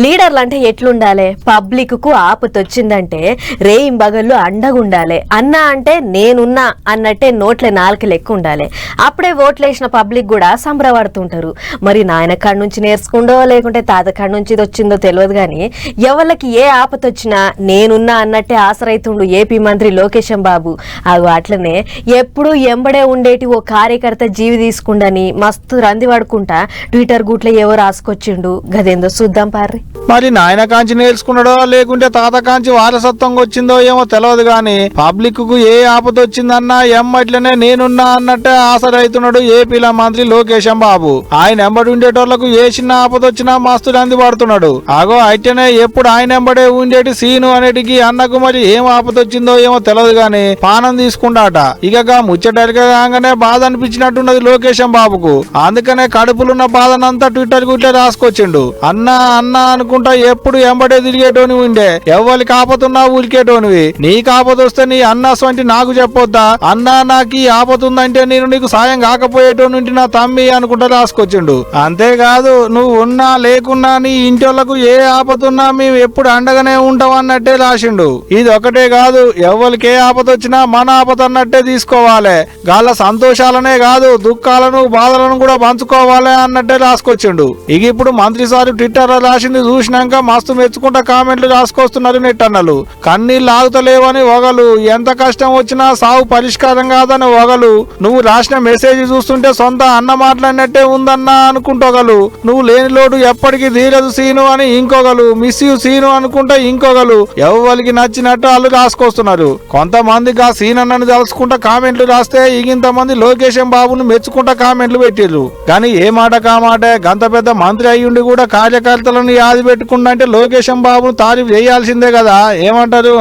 లీడర్లు అంటే ఎట్లుండాలి? పబ్లిక్ కు ఆపతొచ్చిందంటే రేయింబగళ్ళు అండగుండాలి. అన్నా అంటే నేనున్నా అన్నట్టే నోట్లే నాలుక లెక్క ఉండాలి. అప్పుడే ఓట్లేసిన పబ్లిక్ కూడా సంబరపడుతుంటారు. మరి నాయన కాడ నుంచి నేర్చుకుండో లేకుంటే తాత కాడ నుంచి ఇది వచ్చిందో తెలియదు గాని ఎవరికి ఏ ఆపతొచ్చినా నేనున్నా అన్నట్టే ఆసరైతుండు ఏపీ మంత్రి లోకేశం బాబు. అవి అట్లనే ఎప్పుడు ఎంబడే ఉండేటి ఓ కార్యకర్త జీవి తీసుకుండని మస్తు రంది పడుకుంటా ట్విట్టర్ గూట్లో ఏవో రాసుకొచ్చిండు. గదేందో చూద్దాం పార్రి. మరి నాయన కాంచి నేర్చుకున్నాడో లేకుంటే తాత కాంచి వారసత్వంగా వచ్చిందో ఏమో తెలియదు గాని పబ్లిక్ కు ఏ ఆపద వచ్చిందన్నా ఎమ్మట్లనే నేనున్నా అన్నట్టే ఆసరైతున్నాడు ఏపీల మంత్రి లోకేశం బాబు. ఆయన ఎంబడి ఉండేటోళ్లకు ఏ చిన్న ఆపద వచ్చినా మస్తు రంది పడుతున్నాడు. అగో అయితేనే ఎప్పుడు ఆయన ఎంబడే ఉండేటి సీను అనేటికి అన్నకు మరి ఏం ఆపద వచ్చిందో ఏమో తెలియదు గాని పానం తీసుకుంటాట. ఇక ముచ్చటగానే బాధ అనిపించినట్టున్నది లోకేశం బాబుకు. అందుకనే కడుపులున్న బాధనంతా ట్విట్టర్ గుట్లే రాసుకొచ్చిండు. అన్నా అన్నా అనుకుంటా ఎప్పుడు ఎంబడే తిరిగేటోని ఉండే ఎవరికి ఆపతున్నా ఊరికేటోనివి. నీకు ఆపద వస్తే నీ అన్న వంటి నాకు చెప్పొద్దా? అన్నా నాకు ఆపతుందంటే నేను నీకు సాయం కాకపోయేటోని నా తమ్మి అనుకుంటా రాసుకొచ్చిండు. అంతేకాదు నువ్వు ఉన్నా లేకున్నా నీ ఇంటోళ్లకు ఏ ఆపతున్నా మేము ఎప్పుడు అండగానే ఉంటాం అన్నట్టే రాసిండు. ఇది ఒకటే కాదు ఎవరికి ఏ ఆపద వచ్చినా మన ఆపద అన్నట్టే తీసుకోవాలి. గాళ్ళ సంతోషాలనే కాదు దుఃఖాలను బాధలను కూడా పంచుకోవాలి అన్నట్టే రాసుకొచ్చిండు. ఇక ఇప్పుడు మంత్రి సార్ ట్విట్టర్ లో రాసింది చూసినాక మస్తు మెచ్చుకుంటా కామెంట్లు రాసుకొస్తున్నారు నెట్టన్నలు. కన్నీళ్ళు ఆగుతలేవని ఒగలు, ఎంత కష్టం వచ్చినా సాగు పరిష్కారం కాదని ఒగలు, నువ్వు రాసిన మెసేజ్ చూస్తుంటే సొంత అన్న మాట్లాడినట్టే ఉందన్నా అనుకుంటోగలు, నువ్వు లేని లోటు ఎప్పటికీ తీరదు సీను అని ఇంకొకలు, మిస్ యూ సీను అనుకుంటా ఇంకొకలు, ఎవరికి నచ్చినట్టు వాళ్ళు రాసుకొస్తున్నారు. కొంతమందికి ఆ సీన్ అన్నని తెలుసుకుంటా కామెంట్లు రాస్తే ఇంతమంది లోకేశం బాబును మెచ్చుకుంటా కామెంట్లు పెట్టిర్రు. కానీ ఏ మాట కామాటే గంత పెద్ద మంత్రి అయ్యుండి కూడా కార్యకర్తలను యాది పెట్టుకుంటే లోకేశం బాబును తారీఫ్ చేయాల్సిందే కదా. ఏమంటారు?